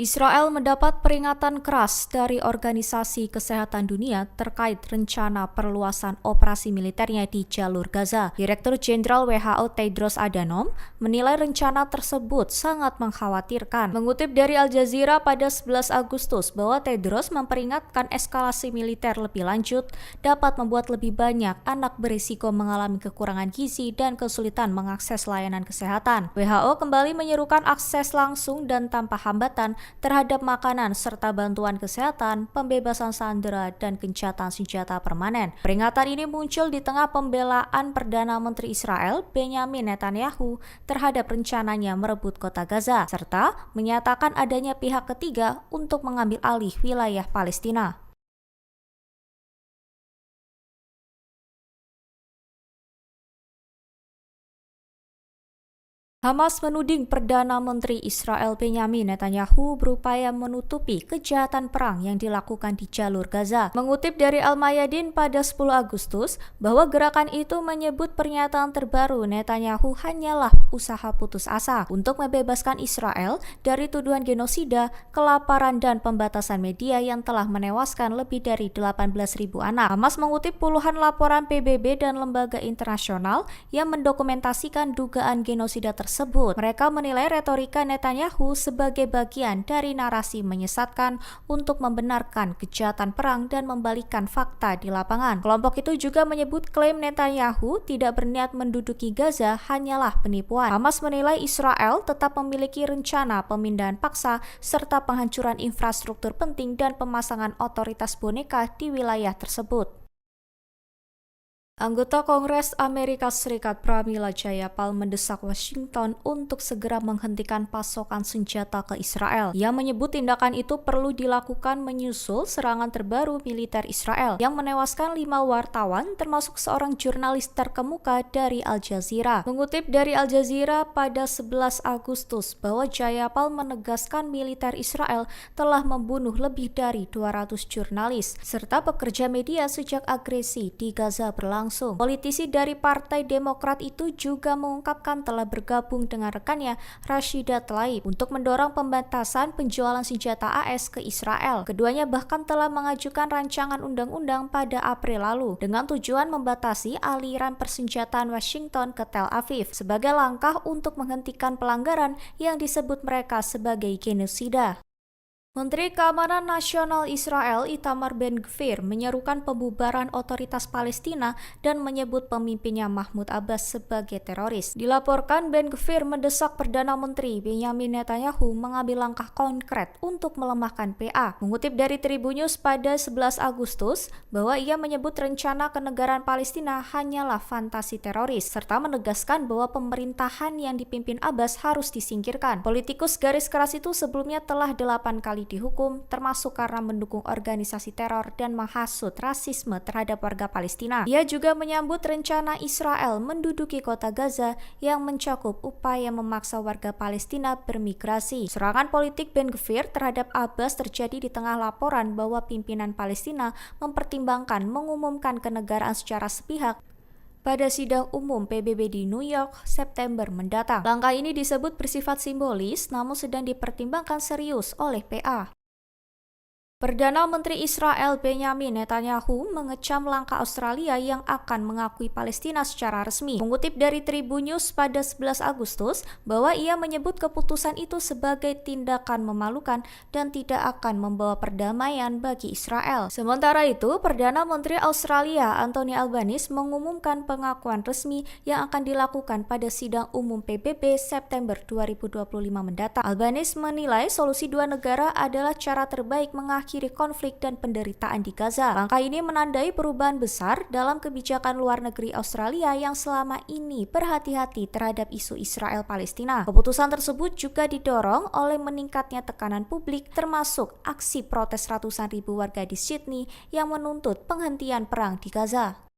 Israel mendapat peringatan keras dari Organisasi Kesehatan Dunia terkait rencana perluasan operasi militernya di jalur Gaza. Direktur Jenderal WHO Tedros Adhanom menilai rencana tersebut sangat mengkhawatirkan. Mengutip dari Al Jazeera pada 11 Agustus bahwa Tedros memperingatkan eskalasi militer lebih lanjut dapat membuat lebih banyak anak berisiko mengalami kekurangan gizi dan kesulitan mengakses layanan kesehatan. WHO kembali menyerukan akses langsung dan tanpa hambatan terhadap makanan serta bantuan kesehatan, pembebasan sandera, dan gencatan senjata permanen. Peringatan ini muncul di tengah pembelaan Perdana Menteri Israel Benyamin Netanyahu terhadap rencananya merebut kota Gaza, serta menyatakan adanya pihak ketiga untuk mengambil alih wilayah Palestina. Hamas menuding Perdana Menteri Israel Benyamin Netanyahu berupaya menutupi kejahatan perang yang dilakukan di jalur Gaza. Mengutip dari Al-Mayadin pada 10 Agustus, bahwa gerakan itu menyebut pernyataan terbaru Netanyahu hanyalah usaha putus asa untuk membebaskan Israel dari tuduhan genosida, kelaparan, dan pembatasan media yang telah menewaskan lebih dari 18.000 anak. Hamas mengutip puluhan laporan PBB dan lembaga internasional yang mendokumentasikan dugaan genosida tersebut. Mereka menilai retorika Netanyahu sebagai bagian dari narasi menyesatkan untuk membenarkan kejahatan perang dan membalikan fakta di lapangan. Kelompok itu juga menyebut klaim Netanyahu tidak berniat menduduki Gaza hanyalah penipuan. Hamas menilai Israel tetap memiliki rencana pemindahan paksa serta penghancuran infrastruktur penting dan pemasangan otoritas boneka di wilayah tersebut. Anggota Kongres Amerika Serikat Pramila Jayapal mendesak Washington untuk segera menghentikan pasokan senjata ke Israel. Ia menyebut tindakan itu perlu dilakukan menyusul serangan terbaru militer Israel yang menewaskan 5 wartawan termasuk seorang jurnalis terkemuka dari Al Jazeera. Mengutip dari Al Jazeera pada 11 Agustus bahwa Jayapal menegaskan militer Israel telah membunuh lebih dari 200 jurnalis serta pekerja media sejak agresi di Gaza berlangsung. Politisi dari Partai Demokrat itu juga mengungkapkan telah bergabung dengan rekannya Rashida Tlaib untuk mendorong pembatasan penjualan senjata AS ke Israel. Keduanya bahkan telah mengajukan rancangan undang-undang pada April lalu dengan tujuan membatasi aliran persenjataan Washington ke Tel Aviv sebagai langkah untuk menghentikan pelanggaran yang disebut mereka sebagai genosida. Menteri Keamanan Nasional Israel Itamar Ben-Gvir menyerukan pembubaran otoritas Palestina dan menyebut pemimpinnya Mahmud Abbas sebagai teroris. Dilaporkan Ben-Gvir mendesak Perdana Menteri Benyamin Netanyahu mengambil langkah konkret untuk melemahkan PA. Mengutip dari Tribun News pada 11 Agustus bahwa ia menyebut rencana kenegaraan Palestina hanyalah fantasi teroris serta menegaskan bahwa pemerintahan yang dipimpin Abbas harus disingkirkan. Politikus garis keras itu sebelumnya telah 8 kali dihukum, termasuk karena mendukung organisasi teror dan menghasut rasisme terhadap warga Palestina. Ia juga menyambut rencana Israel menduduki kota Gaza yang mencakup upaya memaksa warga Palestina bermigrasi. Serangan politik Ben-Gvir terhadap Abbas terjadi di tengah laporan bahwa pimpinan Palestina mempertimbangkan mengumumkan kenegaraan secara sepihak pada sidang umum PBB di New York September mendatang. Langkah ini disebut bersifat simbolis namun sedang dipertimbangkan serius oleh PA. Perdana Menteri Israel Benyamin Netanyahu mengecam langkah Australia yang akan mengakui Palestina secara resmi. Mengutip dari Tribun News pada 11 Agustus bahwa ia menyebut keputusan itu sebagai tindakan memalukan dan tidak akan membawa perdamaian bagi Israel. Sementara itu, Perdana Menteri Australia Anthony Albanese mengumumkan pengakuan resmi yang akan dilakukan pada sidang umum PBB September 2025 mendatang. Albanese menilai solusi dua negara adalah cara terbaik mengakhiri konflik dan penderitaan di Gaza. Langkah ini menandai perubahan besar dalam kebijakan luar negeri Australia yang selama ini berhati-hati terhadap isu Israel-Palestina. Keputusan tersebut juga didorong oleh meningkatnya tekanan publik termasuk aksi protes ratusan ribu warga di Sydney yang menuntut penghentian perang di Gaza.